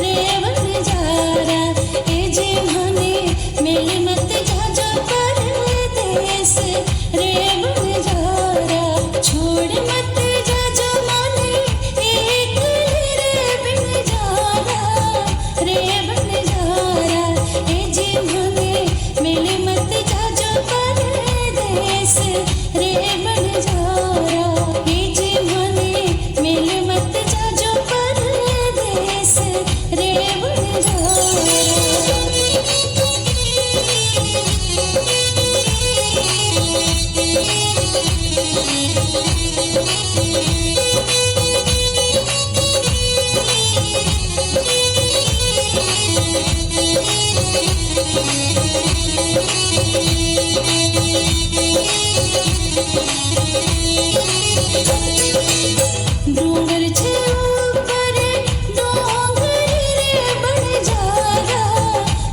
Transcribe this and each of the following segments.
रे बंजारा ए जी माने मिल मत जाजो परदेस रे बंजारा छोड़ मत जाजो माने एक रे बंजारा रे बंजारा ए जी माने मिल मत जाजो परदेस रे बंजारा ए जी माने मिल मत जाजो परदेस रे डूंगर छे ऊपर डोंगर रे बंजारा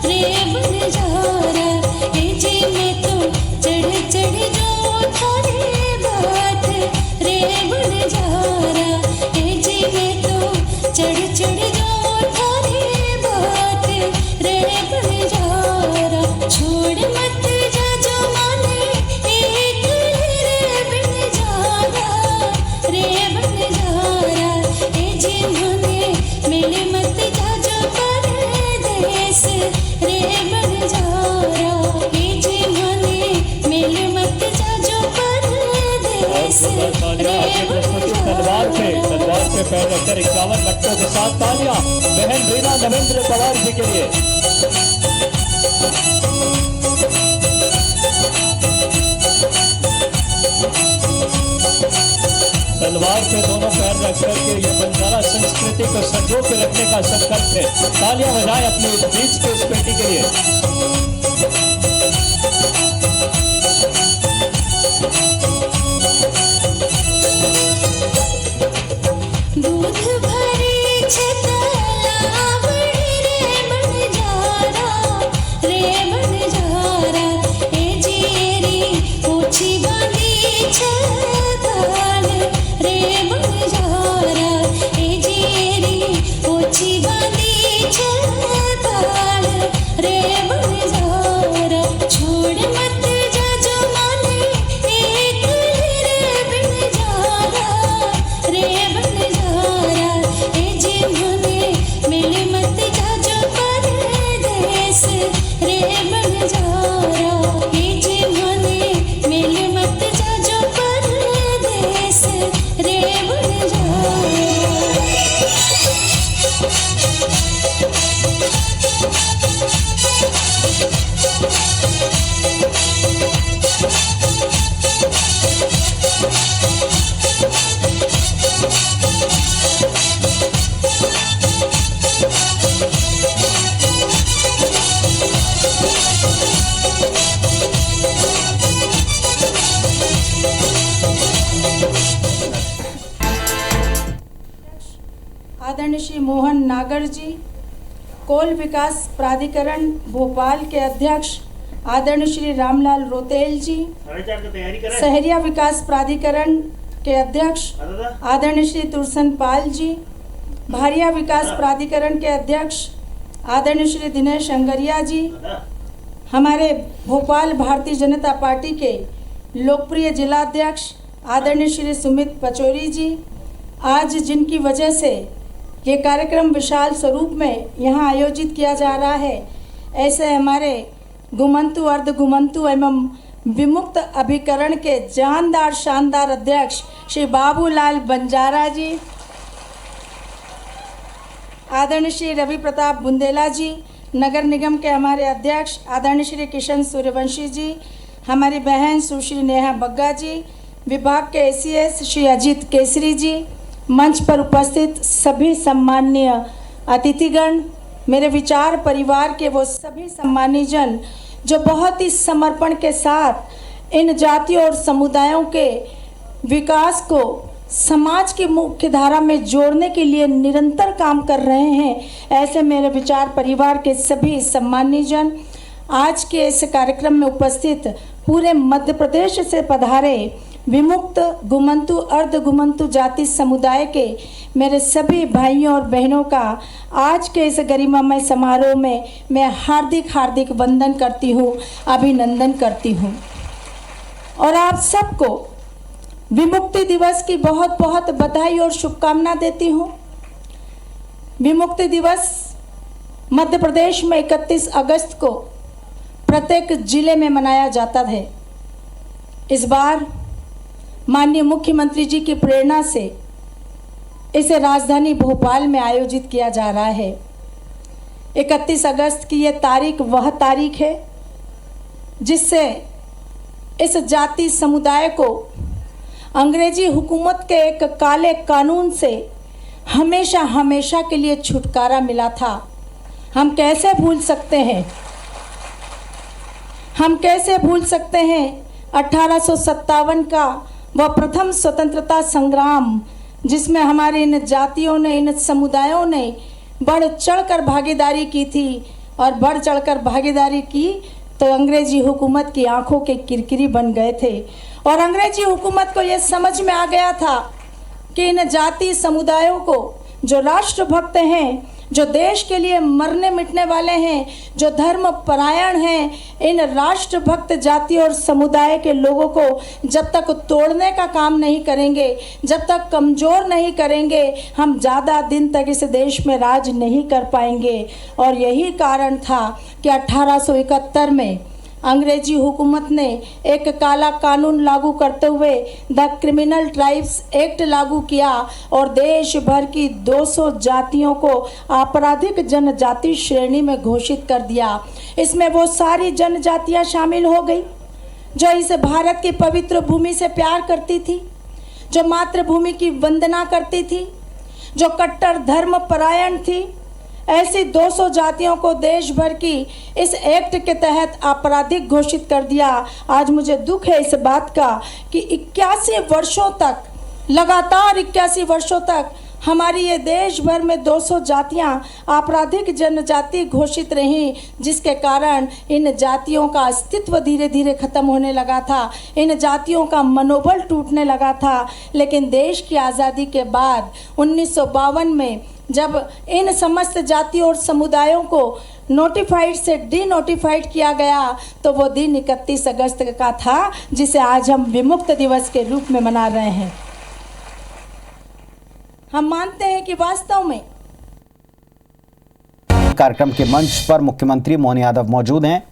रे बंजारा ए जी मैं तो चढ़ चढ़ जो थारे बात रे बंजारा ए जी मैं तो चढ़ चढ़ जो थारे बात रे बंजारा छोड़ मत जाजो माने एक रे बंजारा रे बंजारा ए जी माने मिल मत जाजो परदेस रे बंजारा ए जी माने मिल मत जाजो परदेस रे तलवार पे पैर रखकर 51 मटकों के साथ तालियां बहन रीना नरेंद्र पवार जी के लिए। तलवार पे दोनों पैर रख करके ये बंजारा संस्कृति को संजो के रखने का संकल्प है। तालियां बजाएं अपने बीच के इस बेटी के लिए। दूध भरी छतलावड़ी रे बंजारा ए जीरी ऊंची बांधी छताल रे बंजारा ए जीरी ऊंची बांधी छताल रे बंजारा छोड़ मत जाजो माने एक रे बंजारा रे बंजारा ए जी माने मिल मत जाजो परदेस रे बंजारा ए जी माने मिल मत जाजो परदेस रे बंजारा। आदरणीय श्री मोहन नागर जी, कोल विकास प्राधिकरण भोपाल के अध्यक्ष आदरणीय श्री रामलाल रोतेल जी, शहरिया विकास प्राधिकरण के अध्यक्ष आदरणीय श्री तुरसन पाल जी, भारिया विकास प्राधिकरण के अध्यक्ष आदरणीय श्री दिनेश अंगरिया जी, हमारे भोपाल भारतीय जनता पार्टी के लोकप्रिय जिलाध्यक्ष आदरणीय श्री सुमित पचौरी जी, आज जिनकी वजह से ये कार्यक्रम विशाल स्वरूप में यहाँ आयोजित किया जा रहा है, ऐसे हमारे घुमंतु अर्ध घुमंतु एवं विमुक्त अभिकरण के जानदार शानदार अध्यक्ष श्री बाबूलाल बंजारा जी, आदरणीय श्री रवि प्रताप बुंदेला जी, नगर निगम के हमारे अध्यक्ष आदरणीय श्री किशन सूर्यवंशी जी, हमारी बहन सुश्री नेहा बग्गा जी, विभाग के एसीएस श्री अजीत केसरी जी, मंच पर उपस्थित सभी सम्माननीय अतिथिगण, मेरे विचार परिवार के वो सभी सम्मानीय जन जो बहुत ही समर्पण के साथ इन जातियों और समुदायों के विकास को समाज की मुख्य धारा में जोड़ने के लिए निरंतर काम कर रहे हैं, ऐसे मेरे विचार परिवार के सभी सम्मानीय जन, आज के इस कार्यक्रम में उपस्थित पूरे मध्य प्रदेश से पधारे विमुक्त घुमंतु अर्ध घुमंतु जाति समुदाय के मेरे सभी भाइयों और बहनों का आज के इस गरिमामय समारोह में मैं हार्दिक हार्दिक वंदन करती हूँ, अभिनंदन करती हूँ और आप सबको विमुक्ति दिवस की बहुत बहुत बधाई और शुभकामना देती हूँ। विमुक्ति दिवस मध्य प्रदेश में 31 अगस्त को प्रत्येक जिले में मनाया जाता है। इस बार माननीय मुख्यमंत्री जी की प्रेरणा से इसे राजधानी भोपाल में आयोजित किया जा रहा है। 31 अगस्त की ये तारीख वह तारीख है जिससे इस जाति समुदाय को अंग्रेजी हुकूमत के एक काले कानून से हमेशा हमेशा के लिए छुटकारा मिला था। हम कैसे भूल सकते हैं, हम कैसे भूल सकते हैं 1857 का वह प्रथम स्वतंत्रता संग्राम जिसमें हमारे इन जातियों ने, इन समुदायों ने बढ़ चढ़कर भागीदारी की थी और बढ़ चढ़कर भागीदारी की तो अंग्रेजी हुकूमत की आंखों के किरकिरी बन गए थे और अंग्रेजी हुकूमत को यह समझ में आ गया था कि इन जाति समुदायों को जो राष्ट्रभक्त हैं, जो देश के लिए मरने मिटने वाले हैं, जो धर्म परायण हैं, इन राष्ट्रभक्त जाति और समुदाय के लोगों को जब तक तोड़ने का काम नहीं करेंगे, जब तक कमज़ोर नहीं करेंगे, हम ज़्यादा दिन तक इस देश में राज नहीं कर पाएंगे। और यही कारण था कि 1871 में अंग्रेजी हुकूमत ने एक काला कानून लागू करते हुए द क्रिमिनल ट्राइब्स एक्ट लागू किया और देश भर की 200 जातियों को आपराधिक जनजाति श्रेणी में घोषित कर दिया। इसमें वो सारी जनजातियां शामिल हो गई जो इस भारत की पवित्र भूमि से प्यार करती थी, जो मातृभूमि की वंदना करती थी, जो कट्टर धर्म परायण थी। ऐसी 200 जातियों को देश भर की इस एक्ट के तहत आपराधिक घोषित कर दिया। आज मुझे दुख है इस बात का कि 81 वर्षों तक, लगातार 81 वर्षों तक हमारी ये देश भर में 200 जातियां आपराधिक जनजाति घोषित रहीं, जिसके कारण इन जातियों का अस्तित्व धीरे धीरे खत्म होने लगा था, इन जातियों का मनोबल टूटने लगा था। लेकिन देश की आज़ादी के बाद 1952 में जब इन समस्त जातियों और समुदायों को नोटिफाइड से डीनोटिफाइड किया गया तो वो दिन 31 अगस्त का था जिसे आज हम विमुक्त दिवस के रूप में मना रहे हैं। हम मानते हैं कि वास्तव में कार्यक्रम के मंच पर मुख्यमंत्री मोहन यादव मौजूद हैं।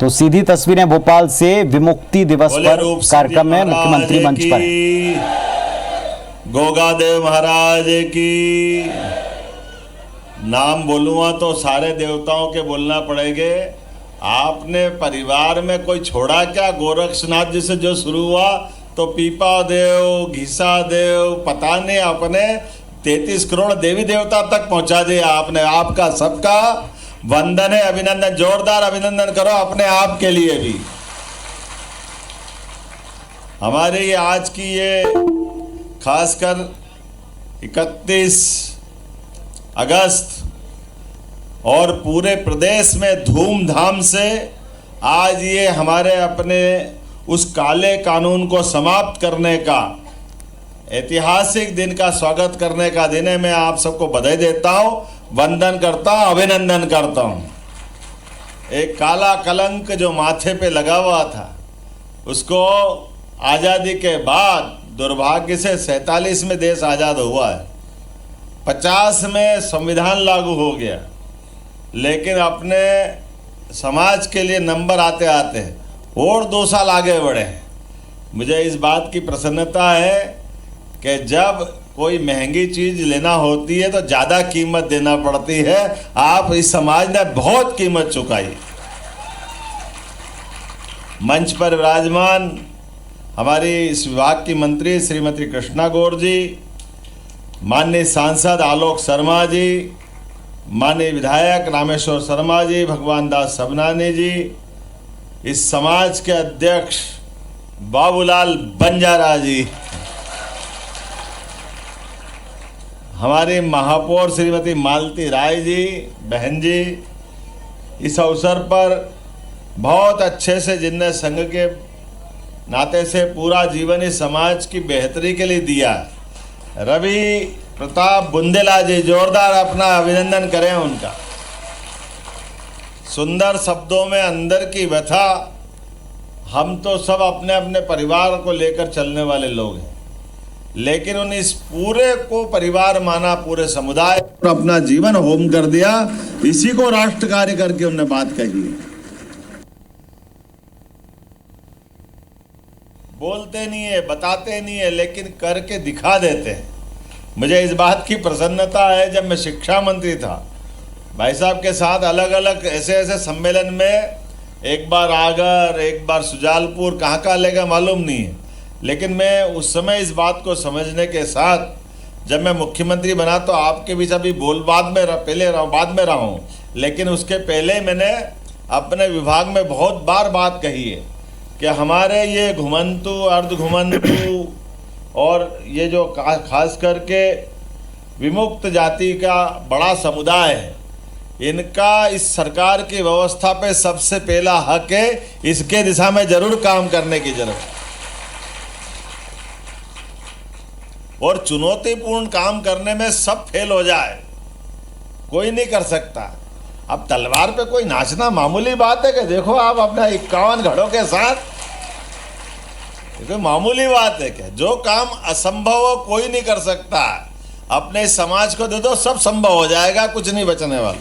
तो सीधी तस्वीरें भोपाल से विमुक्ति दिवस पर कार्यक्रम में मुख्यमंत्री मंच पर हैं। गोगादेव महाराज की नाम बोलूँगा तो सारे देवताओं के बोलना पड़ेंगे। आपने परिवार में कोई छोड़ा क्या? गोरक्षनाथ जी से जो शुरू हुआ तो पीपा देव, घीसा देव, पता नहीं, अपने 33 करोड़ देवी देवता तक पहुंचा दिया आपने। आपका सबका वंदन है, अभिनंदन, जोरदार अभिनंदन करो अपने आप के लिए भी। हमारे ये आज की ये खासकर 31 अगस्त और पूरे प्रदेश में धूमधाम से आज ये हमारे अपने उस काले कानून को समाप्त करने का ऐतिहासिक दिन का स्वागत करने का दिन है। मैं आप सबको बधाई देता हूँ, वंदन करता हूँ, अभिनंदन करता हूँ। एक काला कलंक जो माथे पे लगा हुआ था उसको आज़ादी के बाद दुर्भाग्य से 47 में देश आज़ाद हुआ है, 50 में संविधान लागू हो गया, लेकिन अपने समाज के लिए नंबर आते आते और 2 साल आगे बढ़े हैं। मुझे इस बात की प्रसन्नता है कि जब कोई महंगी चीज़ लेना होती है तो ज़्यादा कीमत देना पड़ती है। आप इस समाज ने बहुत कीमत चुकाई। मंच पर विराजमान हमारी इस विभाग की मंत्री श्रीमती कृष्णा गौर जी, माननीय सांसद आलोक शर्मा जी, माननीय विधायक रामेश्वर शर्मा जी, भगवान दास सबनानी जी, इस समाज के अध्यक्ष बाबूलाल बंजारा जी, हमारी महापौर श्रीमती मालती राय जी, बहन जी, इस अवसर पर बहुत अच्छे से, जिनने संघ के नाते से पूरा जीवन इस समाज की बेहतरी के लिए दिया। रवि प्रताप बुंदेला जी, जोरदार अपना अभिनंदन करें उनका। सुंदर शब्दों में अंदर की व्यथा, हम तो सब अपने अपने परिवार को लेकर चलने वाले लोग हैं, लेकिन उन इस पूरे को परिवार माना, पूरे समुदाय पर अपना जीवन होम कर दिया। इसी को राष्ट्र कार्य करके उन्होंने बात कही है। बोलते नहीं है, बताते नहीं है, लेकिन करके दिखा देते हैं। मुझे इस बात की प्रसन्नता है, जब मैं शिक्षा मंत्री था, भाई साहब के साथ अलग अलग ऐसे ऐसे सम्मेलन में, एक बार आगर, एक बार सुजालपुर, कहाँ कहाँ लेगा मालूम नहीं है, लेकिन मैं उस समय इस बात को समझने के साथ, जब मैं मुख्यमंत्री बना तो आपके बीच अभी पहले बाद में रहा हूँ, लेकिन उसके पहले मैंने अपने विभाग में बहुत बार बात कही है कि हमारे ये घुमंतु, अर्ध घुमंतु और ये जो खास करके विमुक्त जाति का बड़ा समुदाय है, इनका इस सरकार की व्यवस्था पे सबसे पहला हक है। इसके दिशा में जरूर काम करने की जरूरत है और चुनौतीपूर्ण काम करने में सब फेल हो जाए, कोई नहीं कर सकता। अब तलवार पे कोई नाचना मामूली बात है कि देखो आप अपना 51 घड़ों के साथ, कोई मामूली बात है क्या? जो काम असंभव हो कोई नहीं कर सकता, अपने समाज को दे दो, सब संभव हो जाएगा, कुछ नहीं बचने वाला।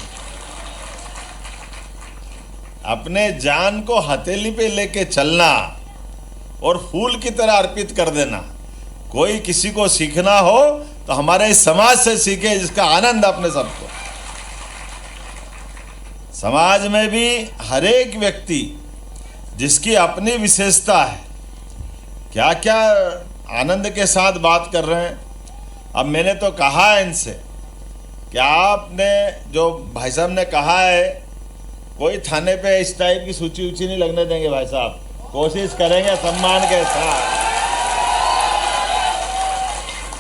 अपने जान को हथेली पे लेके चलना और फूल की तरह अर्पित कर देना। कोई किसी को सीखना हो तो हमारे इस समाज से सीखे, जिसका आनंद अपने सबको। समाज में भी हर एक व्यक्ति जिसकी अपनी विशेषता है, क्या क्या आनंद के साथ बात कर रहे हैं। अब मैंने तो कहा है इनसे कि आपने जो भाई साहब ने कहा है, कोई थाने पे इस टाइप की सूची ऊंची नहीं लगने देंगे भाई साहब, कोशिश करेंगे सम्मान के साथ।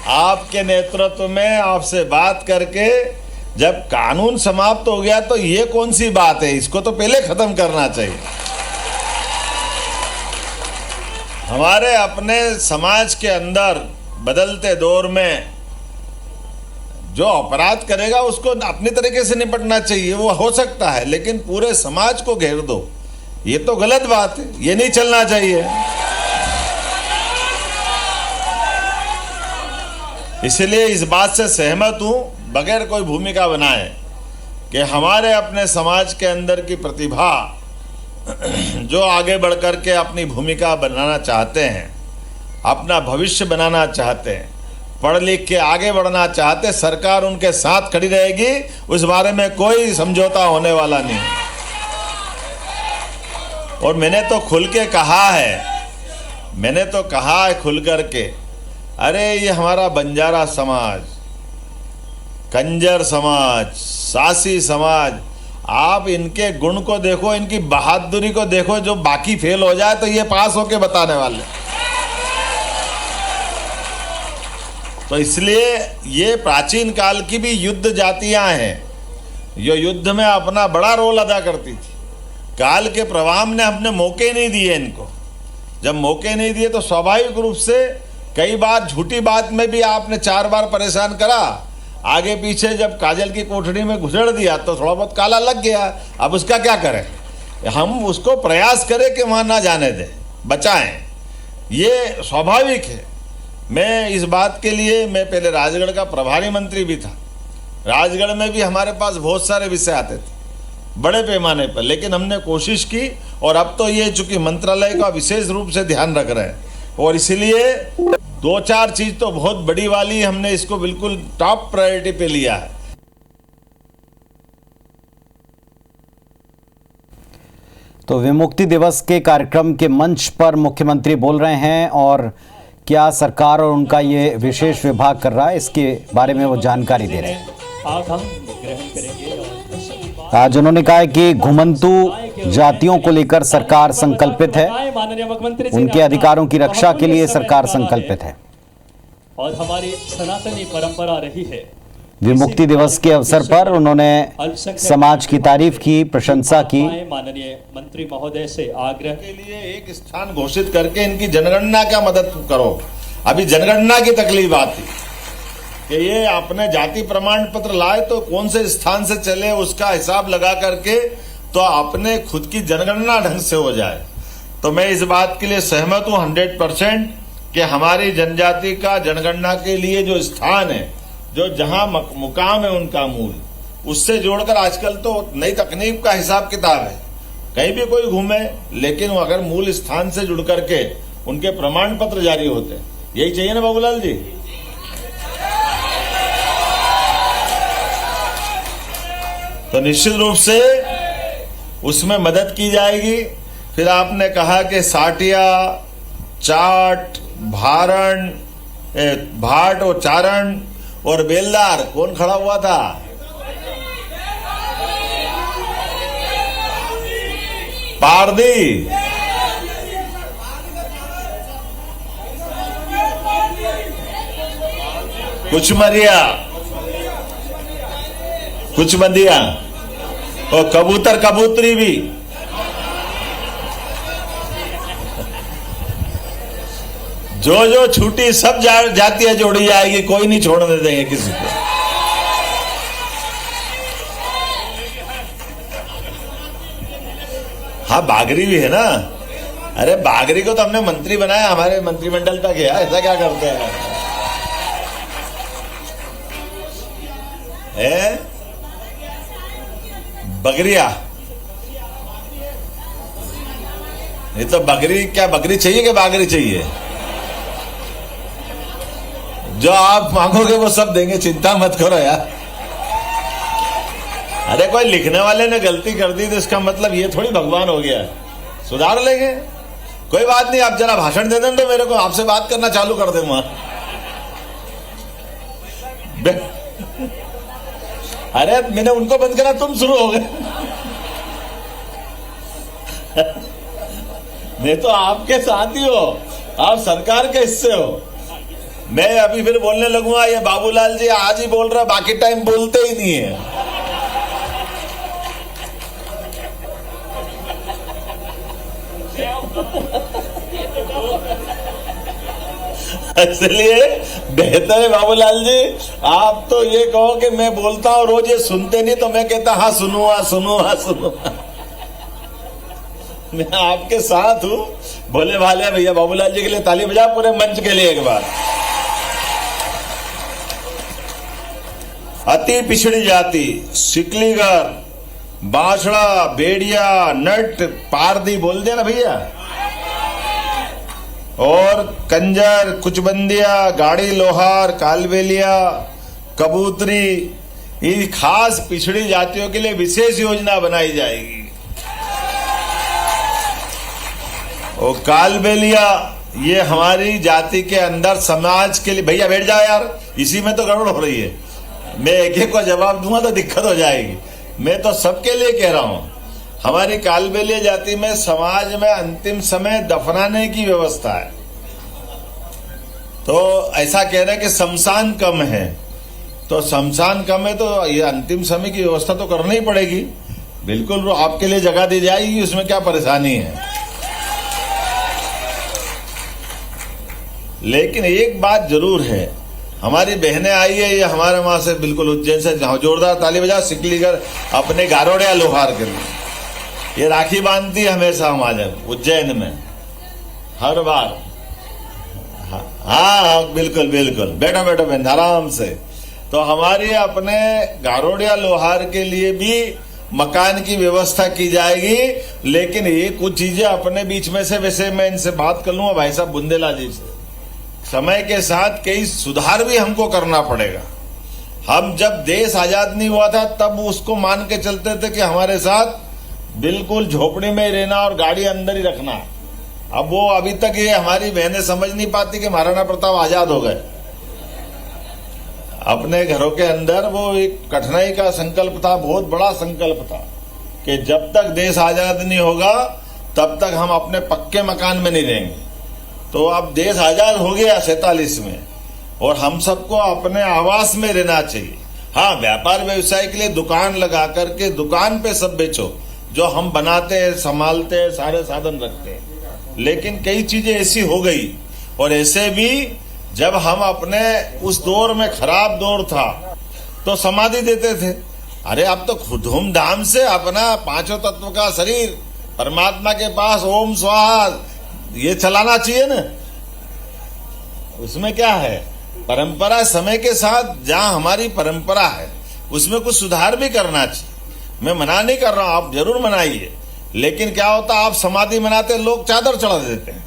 आपके नेतृत्व में आपसे बात करके जब कानून समाप्त हो गया तो ये कौन सी बात है, इसको तो पहले खत्म करना चाहिए। हमारे अपने समाज के अंदर बदलते दौर में जो अपराध करेगा उसको अपनी तरीके से निपटना चाहिए, वो हो सकता है, लेकिन पूरे समाज को घेर दो, ये तो गलत बात है, ये नहीं चलना चाहिए। इसलिए इस बात से सहमत हूं, बगैर कोई भूमिका बनाए, कि हमारे अपने समाज के अंदर की प्रतिभा जो आगे बढ़ कर के अपनी भूमिका बनाना चाहते हैं, अपना भविष्य बनाना चाहते हैं, पढ़ लिख के आगे बढ़ना चाहते, सरकार उनके साथ खड़ी रहेगी, उस बारे में कोई समझौता होने वाला नहीं। और मैंने तो खुल के कहा है, खुल कर के, अरे ये हमारा बंजारा समाज, कंजर समाज, सासी समाज, आप इनके गुण को देखो, इनकी बहादुरी को देखो, जो बाकी फेल हो जाए तो ये पास होके बताने वाले। तो इसलिए ये प्राचीन काल की भी युद्ध जातियां हैं, जो युद्ध में अपना बड़ा रोल अदा करती थी। काल के प्रवाह ने अपने मौके नहीं दिए इनको, जब मौके नहीं दिए तो स्वाभाविक रूप से कई बार झूठी बात में भी आपने 4 बार परेशान करा, आगे पीछे जब काजल की कोठरी में घुसड़ दिया तो थोड़ा बहुत काला लग गया। अब उसका क्या करें, हम उसको प्रयास करें कि वहाँ ना जाने दें, बचाएं, ये स्वाभाविक है। मैं इस बात के लिए, मैं पहले राजगढ़ का प्रभारी मंत्री भी था, राजगढ़ में भी हमारे पास बहुत सारे विषय आते थे बड़े पैमाने पर, लेकिन हमने कोशिश की, और अब तो ये चूंकि मंत्रालय का विशेष रूप से ध्यान रख रहे हैं, और इसलिए 2-4 चीज तो बहुत बड़ी वाली, हमने इसको बिल्कुल टॉप प्रायोरिटी पे लिया है। तो विमुक्ति दिवस के कार्यक्रम के मंच पर मुख्यमंत्री बोल रहे हैं, और क्या सरकार और उनका ये विशेष विभाग कर रहा है, इसके बारे में वो जानकारी दे रहे हैं। आज हम ग्रहण करेंगे। आज उन्होंने कहा है कि घुमंतु जातियों को लेकर सरकार संकल्पित है, उनके अधिकारों की रक्षा के लिए सरकार संकल्पित है। और हमारी सनातनी परंपरा रही है विमुक्ति दिवस के अवसर पर उन्होंने समाज की तारीफ की, प्रशंसा की। माननीय मंत्री महोदय से आग्रह के लिए एक स्थान घोषित करके इनकी जनगणना का मदद करो। अभी जनगणना की तकलीफ आती कि ये अपने जाति प्रमाण पत्र लाए तो कौन से स्थान से चले, उसका हिसाब लगा करके तो अपने खुद की जनगणना ढंग से हो जाए। तो मैं इस बात के लिए सहमत हूं 100% कि हमारी जनजाति का जनगणना के लिए जो स्थान है, जो जहां मुकाम है उनका मूल, उससे जोड़कर आजकल तो नई तकनीक का हिसाब किताब है, कहीं भी कोई घूमे, लेकिन वो अगर मूल स्थान से जुड़ करके उनके प्रमाण पत्र जारी होते हैं, यही चाहिए ना बाबूलाल जी। तो निश्चित रूप से उसमें मदद की जाएगी। फिर आपने कहा कि साटिया, चाट, भाट और चारण और बेलदार, कौन खड़ा हुआ था? पारदी, कुछ मरिया, कुछ बंदिया और कबूतर कबूतरी भी। जो छूटी सब जातियां जोड़ी जाएगी, कोई नहीं छोड़ने देंगे किसी को। हाँ, बागरी भी है ना। अरे बागरी को तो हमने मंत्री बनाया, हमारे मंत्रिमंडल तक है। ऐसा क्या करते हैं? बकरिया, ये तो बकरी, क्या बकरी चाहिए कि बागरी चाहिए? जो आप मांगोगे वो सब देंगे, चिंता मत करो यार। अरे कोई लिखने वाले ने गलती कर दी तो इसका मतलब ये थोड़ी भगवान हो गया, सुधार लेंगे, कोई बात नहीं। आप जरा भाषण दे दें तो मेरे को आपसे बात करना चालू कर दूंगा। अरे मैंने उनको बंद करा, तुम शुरू हो गए। मैं तो आपके साथ ही हो, आप सरकार के हिस्से हो। मैं अभी फिर बोलने लगूंगा, ये बाबूलाल जी आज ही बोल रहा, बाकी टाइम बोलते ही नहीं है। इसलिए बेहतर है बाबूलाल जी, आप तो ये कहो कि मैं बोलता हूं रोज, ये सुनते नहीं, तो मैं कहता हाँ सुनूंगा सुनूंगा सुनूंगा। मैं आपके साथ हूं, भोले भाले भैया। बाबूलाल जी के लिए ताली बजा, पूरे मंच के लिए एक बार। अति पिछड़ी जाति, सिकलीगर, बांसड़ा, बेड़िया, नट, पारदी बोल दिया ना भैया, और कंजर, कुचबंदिया, गाड़ी लोहार, कालबेलिया, कबूतरी, इन खास पिछड़ी जातियों के लिए विशेष योजना बनाई जाएगी। और कालबेलिया ये हमारी जाति के अंदर समाज के लिए, भैया बैठ जाओ यार, इसी में तो गड़बड़ हो रही है। मैं एक एक को जवाब दूंगा तो दिक्कत हो जाएगी। मैं तो सबके लिए कह रहा हूं, हमारी कालबेलिया जाति में समाज में अंतिम समय दफनाने की व्यवस्था है। तो ऐसा कह रहे हैं कि शमशान कम है, तो शमशान कम है तो ये अंतिम समय की व्यवस्था तो करनी ही पड़ेगी। बिल्कुल आपके लिए जगह दी जाएगी, उसमें क्या परेशानी है। लेकिन एक बात जरूर है, हमारी बहनें आई है, ये हमारे वहां से बिल्कुल उज्जैन से, जोरदार ताली बजा, सिकलीगर अपने गारोड़िया लोहार के लिए। ये राखी बांधती हमेशा हमारे उज्जैन में, हर बार। हाँ बिल्कुल बिल्कुल, बैठो बैठो बहन आराम से। तो हमारी अपने गारोड़िया लोहार के लिए भी मकान की व्यवस्था की जाएगी। लेकिन ये कुछ चीजें अपने बीच में से, वैसे मैं इनसे बात कर लूंगा भाई साहब बुंदेला जी से, समय के साथ कई सुधार भी हमको करना पड़ेगा। हम जब देश आजाद नहीं हुआ था तब उसको मान के चलते थे कि हमारे साथ बिल्कुल झोपड़ी में ही रहना और गाड़ी अंदर ही रखना। अब वो अभी तक ये हमारी बहनें समझ नहीं पाती कि महाराणा प्रताप आजाद हो गए। अपने घरों के अंदर वो एक कठिनाई का संकल्प था, बहुत बड़ा संकल्प था कि जब तक देश आजाद नहीं होगा तब तक हम अपने पक्के मकान में नहीं रहेंगे। तो अब देश आजाद हो गया 47 में, और हम सबको अपने आवास में रहना चाहिए। हाँ, व्यापार व्यवसाय के लिए दुकान लगा करके दुकान पे सब बेचो, जो हम बनाते हैं, संभालते हैं, सारे साधन रखते हैं। लेकिन कई चीजें ऐसी हो गई, और ऐसे भी जब हम अपने उस दौर में, खराब दौर था, तो समाधि देते थे। अरे अब तो धूमधाम से अपना पांचों तत्व का शरीर परमात्मा के पास ओम स्वाहा ये चलाना चाहिए ना। उसमें क्या है, परंपरा समय के साथ जहां हमारी परंपरा है उसमें कुछ सुधार भी करना चाहिए। मैं मना नहीं कर रहा हूं, आप जरूर मनाइए, लेकिन क्या होता, आप समाधि मनाते, लोग चादर चढ़ा देते हैं।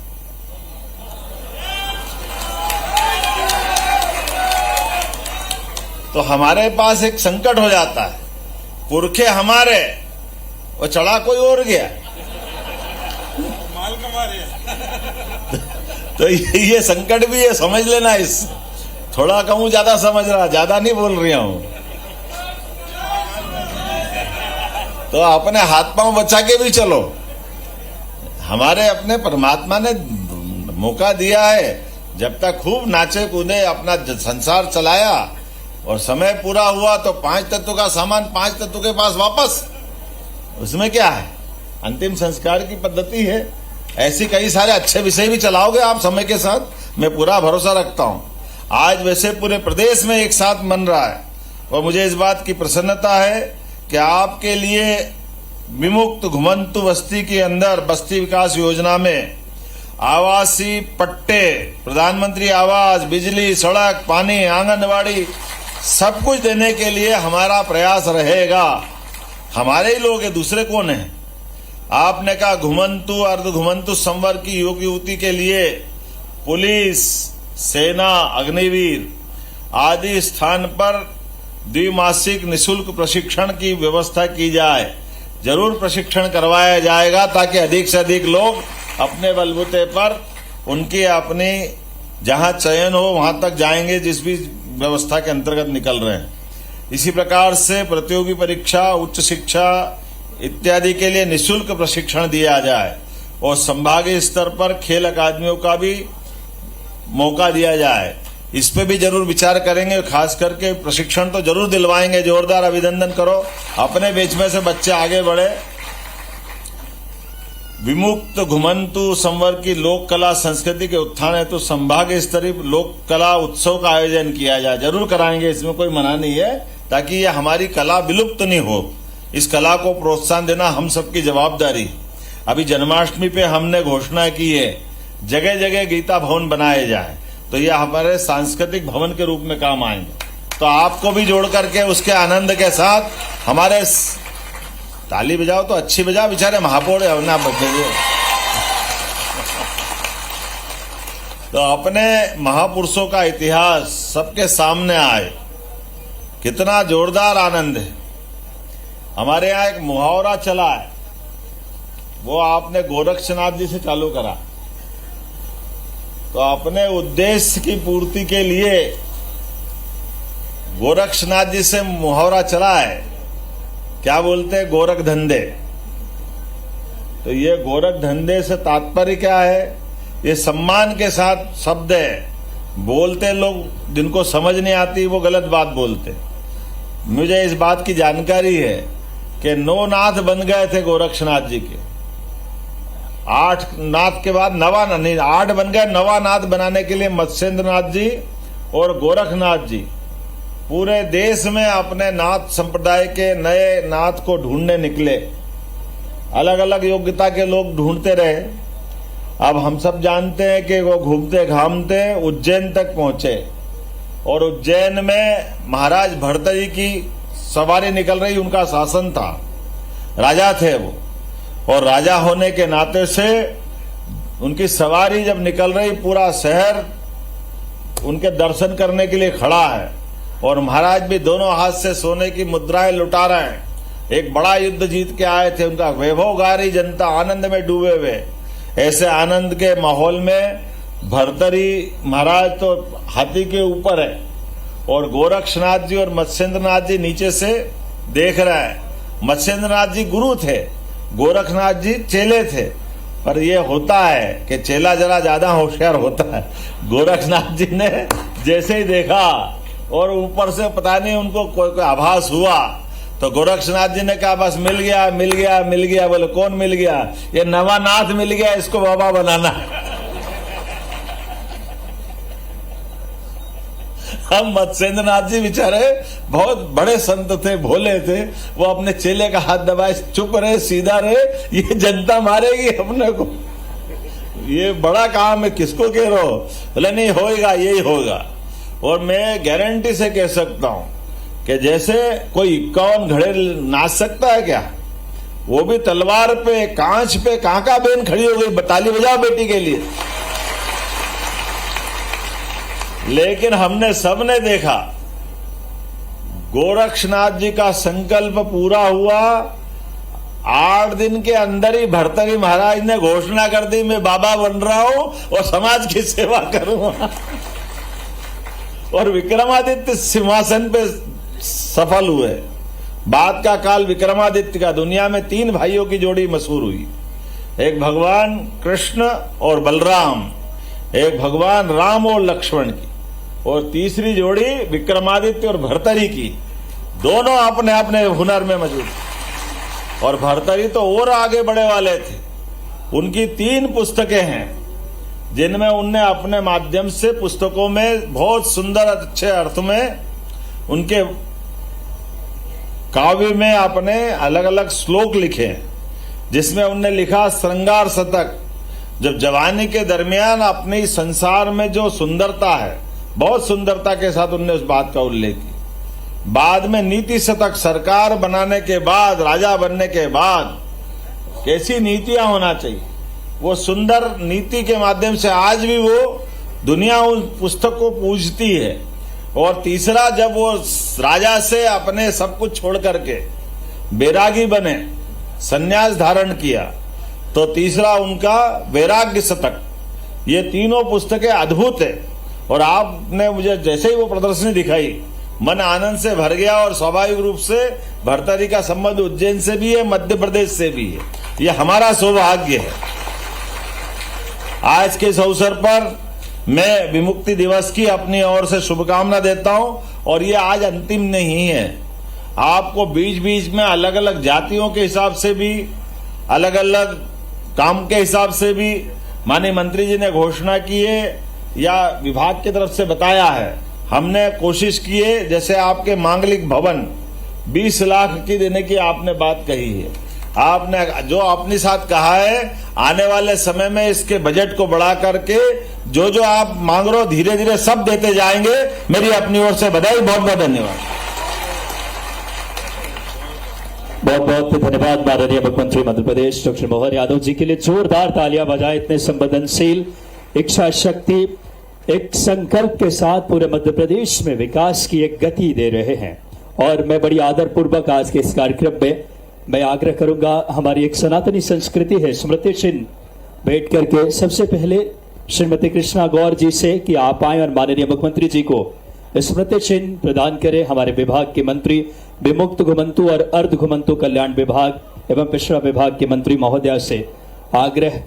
तो हमारे पास एक संकट हो जाता है, पुरखे हमारे, वो चढ़ा कोई और गया, माल कमा रहे। तो ये संकट भी है, समझ लेना। इस थोड़ा कहूं, ज्यादा समझ रहा, ज्यादा नहीं बोल रही हूं। तो अपने हाथ पांव बचा के भी चलो। हमारे अपने परमात्मा ने मौका दिया है, जब तक खूब नाचे कूदे, अपना संसार चलाया, और समय पूरा हुआ तो 5 तत्व का सामान 5 तत्व के पास वापस। उसमें क्या है, अंतिम संस्कार की पद्धति है। ऐसी कई सारे अच्छे विषय भी चलाओगे आप समय के साथ, मैं पूरा भरोसा रखता हूं। आज वैसे पूरे प्रदेश में एक साथ मन रहा है, और मुझे इस बात की प्रसन्नता है कि आपके लिए विमुक्त घुमंतु बस्ती के अंदर बस्ती विकास योजना में आवासीय पट्टे, प्रधानमंत्री आवास, बिजली, सड़क, पानी, आंगनबाड़ी, सब कुछ देने के लिए हमारा प्रयास रहेगा। हमारे ही लोग हैं, दूसरे कौन है। आपने कहा घुमंतु अर्ध घुमंतु संवर्ग की युवक युवती के लिए पुलिस, सेना, अग्निवीर आदि स्थान पर द्विमासिक निशुल्क प्रशिक्षण की व्यवस्था की जाए। जरूर प्रशिक्षण करवाया जाएगा, ताकि अधिक से अधिक लोग अपने बलबूते पर उनकी अपनी जहां चयन हो वहां तक जाएंगे, जिस भी व्यवस्था के अंतर्गत निकल रहे हैं। इसी प्रकार से प्रतियोगी परीक्षा, उच्च शिक्षा इत्यादि के लिए निशुल्क प्रशिक्षण दिया जाए, और संभागीय स्तर पर खेल अकादमियों का भी मौका दिया जाए। इस पे भी जरूर विचार करेंगे, खास करके प्रशिक्षण तो जरूर दिलवाएंगे। जोरदार अभिनंदन करो, अपने बीच में से बच्चे आगे बढ़े। विमुक्त घुमंतु संवर्ग की लोक कला संस्कृति के उत्थान हेतु संभाग स्तरीय लोक कला उत्सव का आयोजन किया जाए। जरूर कराएंगे, इसमें कोई मना नहीं है, ताकि ये हमारी कला विलुप्त नहीं हो। इस कला को प्रोत्साहन देना हम सबकी जवाबदारी। अभी जन्माष्टमी पे हमने घोषणा की है, जगह जगह गीता भवन बनाए जाए, तो ये हमारे सांस्कृतिक भवन के रूप में काम आएंगे। तो आपको भी जोड़ करके उसके आनंद के साथ हमारे ताली बजाओ तो अच्छी बजाओ, बेचारे महापौर है ना बजाइए। तो अपने महापुरुषों का इतिहास सबके सामने आए, कितना जोरदार आनंद है। हमारे यहाँ एक मुहावरा चला है, वो आपने गोरक्षनाथ जी से चालू करा। तो अपने उद्देश्य की पूर्ति के लिए गोरक्षनाथ जी से मुहावरा चला है, क्या बोलते हैं, गोरख धंधे। तो ये गोरख धंधे से तात्पर्य क्या है, ये सम्मान के साथ शब्द है। बोलते लोग जिनको समझ नहीं आती वो गलत बात बोलते। मुझे इस बात की जानकारी है कि 9 नाथ बन गए थे गोरक्षनाथ जी के। 8 नाथ के बाद 8 बन गए। 9वां नाथ बनाने के लिए मत्स्येंद्रनाथ जी और गोरखनाथ जी पूरे देश में अपने नाथ संप्रदाय के नए नाथ को ढूंढने निकले। अलग अलग योग्यता के लोग ढूंढते रहे। अब हम सब जानते हैं कि वो घूमते घामते उज्जैन तक पहुंचे, और उज्जैन में महाराज भर्तृहरि की सवारी निकल रही, उनका शासन था, राजा थे वो, और राजा होने के नाते से उनकी सवारी जब निकल रही, पूरा शहर उनके दर्शन करने के लिए खड़ा है, और महाराज भी दोनों हाथ से सोने की मुद्राएं लुटा रहे हैं। एक बड़ा युद्ध जीत के आए थे, उनका वैभव गा रही जनता, आनंद में डूबे हुए। ऐसे आनंद के माहौल में भर्तृहरि महाराज तो हाथी के ऊपर है, और गोरक्षनाथ जी और मत्स्येंद्रनाथ जी नीचे से देख रहे हैं। मत्स्येंद्रनाथ जी गुरु थे, गोरखनाथ जी चेले थे। पर ये होता है कि चेला जरा ज्यादा होशियार होता है। गोरखनाथ जी ने जैसे ही देखा और ऊपर से पता नहीं उनको कोई आभास हुआ तो गोरक्षनाथ जी ने कहा बस मिल गया मिल गया मिल गया। बोले कौन मिल गया? ये नवानाथ मिल गया, इसको बाबा बनाना। हम मत्स्येंद्रनाथ जी बेचारे बहुत बड़े संत थे, भोले थे, वो अपने चेले का हाथ दबाए चुप रहे, सीधा रहे, ये जनता मारेगी अपने को, ये बड़ा काम है, किसको कह रहे हो? बोले नहीं होगा, यही होगा। और मैं गारंटी से कह सकता हूं कि जैसे कोई 51 घड़े नाच सकता है क्या, वो भी तलवार पे, कांच पे कांका बेन खड़ी हो गई, ताली बजाओ बेटी के लिए। लेकिन हमने सबने देखा गोरक्षनाथ जी का संकल्प पूरा हुआ। 8 दिन के अंदर ही भर्तृहरि महाराज ने घोषणा कर दी मैं बाबा बन रहा हूं और समाज की सेवा करूंगा। और विक्रमादित्य सिंहासन पे सफल हुए। बाद का काल विक्रमादित्य का, दुनिया में 3 भाइयों की जोड़ी मशहूर हुई, एक भगवान कृष्ण और बलराम, एक भगवान राम और लक्ष्मण की, और तीसरी जोड़ी विक्रमादित्य और भर्तृहरि की। दोनों अपने अपने हुनर में मौजूद। और भर्तृहरि तो और आगे बढ़े वाले थे। उनकी 3 पुस्तकें हैं जिनमें उनने अपने माध्यम से पुस्तकों में बहुत सुंदर अच्छे अर्थ में उनके काव्य में अपने अलग अलग श्लोक लिखे हैं, जिसमें उनने लिखा श्रृंगार शतक। जब जवानी के दरमियान अपने संसार में जो सुंदरता है, बहुत सुंदरता के साथ उनने उस बात का उल्लेख किया। बाद में नीति शतक, सरकार बनाने के बाद, राजा बनने के बाद कैसी नीतियां होना चाहिए, वो सुंदर नीति के माध्यम से आज भी वो दुनिया उस पुस्तक को पूजती है। और तीसरा, जब वो राजा से अपने सब कुछ छोड़ करके बैरागी बने, संन्यास धारण किया, तो तीसरा उनका वैराग्य शतक। ये तीनों पुस्तकें अद्भुत है। और आपने मुझे जैसे ही वो प्रदर्शनी दिखाई, मन आनंद से भर गया। और स्वाभाविक रूप से भर्तृहरि का संबंध उज्जैन से भी है, मध्य प्रदेश से भी है। ये हमारा सौभाग्य है। आज के इस अवसर पर मैं विमुक्ति दिवस की अपनी ओर से शुभकामना देता हूं। और ये आज अंतिम नहीं है। आपको बीच बीच में अलग अलग जातियों के हिसाब से भी, अलग अलग काम के हिसाब से भी माननीय मंत्री जी ने घोषणा की है या विभाग की तरफ से बताया है। हमने कोशिश की है, जैसे आपके मांगलिक भवन 20 लाख की देने की आपने बात कही है। आपने जो अपने साथ कहा है, आने वाले समय में इसके बजट को बढ़ा करके जो जो आप मांग रहे हो धीरे धीरे सब देते जाएंगे। मेरी अपनी ओर से बधाई, बहुत बहुत धन्यवाद। बहुत बहुत धन्यवाद माननीय मुख्यमंत्री मध्य प्रदेश डॉक्टर मोहन यादव जी के लिए जोरदार तालियां बजाएं। इतने संवेदनशील, इच्छा शक्ति, एक संकल्प के साथ पूरे मध्य प्रदेश में विकास की एक गति दे रहे हैं। और मैं बड़ी आदरपूर्वक आज के इस कार्यक्रम में मैं आग्रह करूंगा, हमारी एक सनातनी संस्कृति है स्मृति चिन्ह बैठ करके सबसे पहले श्रीमती कृष्णा गौर जी से कि आप आए और माननीय मुख्यमंत्री जी को स्मृति चिन्ह प्रदान करें। हमारे विभाग के मंत्री, विमुक्त घुमंतु और अर्ध घुमंतु कल्याण विभाग एवं पिछड़ा विभाग के मंत्री महोदया से आग्रह,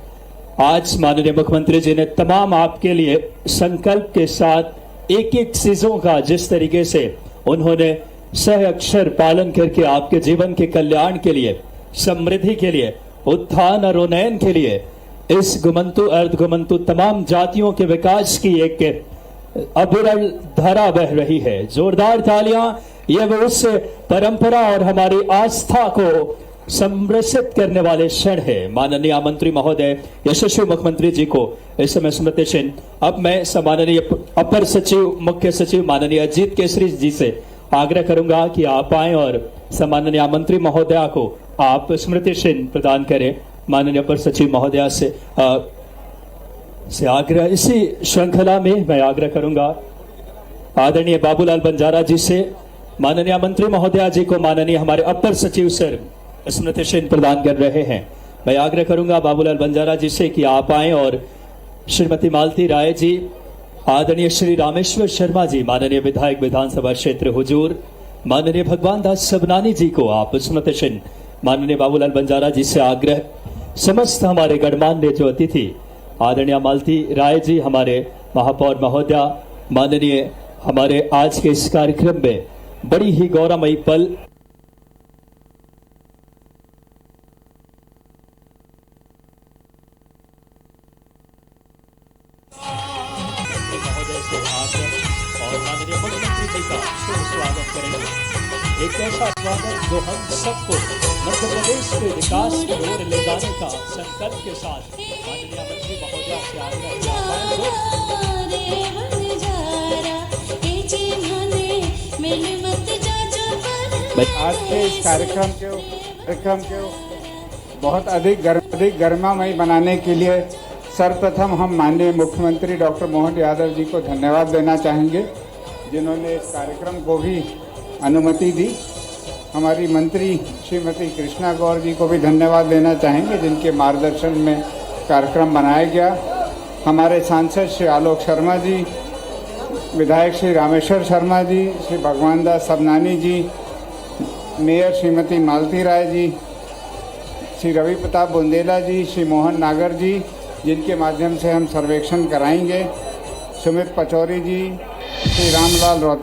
आज माननीय मुख्यमंत्री जी ने तमाम आपके लिए संकल्प के साथ एक एक चीजों का जिस तरीके से उन्होंने सह अक्षर पालन करके आपके जीवन के कल्याण के लिए, समृद्धि के लिए, उत्थान और उन्नयन के लिए, इस घुमंतु अर्ध घुमंतु तमाम जातियों के विकास की एक अविरल धारा बह रही है। जोरदार तालियां। यह वो उस परंपरा और हमारी आस्था को समृद्ध करने वाले क्षण है। माननीय मंत्री महोदय, यशस्वी मुख्यमंत्री जी को इस समय स्मृति चिन्ह। अब मैं सम्माननीय अपर सचिव, मुख्य सचिव माननीय अजीत केसरी जी से आग्रह करूंगा कि आप आए और सम्माननीय मंत्री महोदया को आप स्मृति चिन्ह प्रदान करें। माननीय अपर सचिव महोदया से आग्रह, इसी श्रृंखला में मैं आग्रह करूंगा आदरणीय बाबूलाल बंजारा जी से, माननीय मंत्री महोदया जी को माननीय हमारे अपर सचिव सर स्मृति चिन्ह प्रदान कर रहे हैं। मैं आग्रह करूंगा बाबूलाल बंजारा जी से कि आप आए और श्रीमती मालती राय जी, आदरणीय श्री रामेश्वर शर्मा जी, माननीय विधायक विधानसभा क्षेत्र हुजूर, माननीय भगवान दास सबनानी जी को आप स्मृति चिन्ह, माननीय बाबूलाल बंजारा जी से आग्रह, समस्त हमारे गणमान्य जो अतिथि आदरणीय मालती राय जी, हमारे महापौर महोदया, माननीय हमारे आज के इस कार्यक्रम में बड़ी ही गौरवमयी पल महोदय से आकर और माननीय मुख्यमंत्री जी का शुभ स्वागत करेंगे। एक ऐसा स्वागत जो हम सबको मध्य प्रदेश के विकास की ओर ले जाने का संकल्प के साथ माननीय मंत्री महोदय से आग्रह किया आज के इस कार्यक्रम के बहुत अधिक गरिमामयी बनाने के लिए सर्वप्रथम हम माननीय मुख्यमंत्री डॉक्टर मोहन यादव जी को धन्यवाद देना चाहेंगे, जिन्होंने इस कार्यक्रम को भी अनुमति दी। हमारी मंत्री श्रीमती कृष्णा गौर जी को भी धन्यवाद देना चाहेंगे, जिनके मार्गदर्शन में कार्यक्रम बनाया गया। हमारे सांसद श्री आलोक शर्मा जी, विधायक श्री रामेश्वर शर्मा जी, श्री भगवान दास सबनानी जी, मेयर श्रीमती मालती राय जी, श्री रवि प्रताप बुंदेला जी, श्री मोहन नागर जी, जिनके माध्यम से हम सर्वेक्षण कराएंगे, सुमित पचौरी जी, श्री रामलाल रोते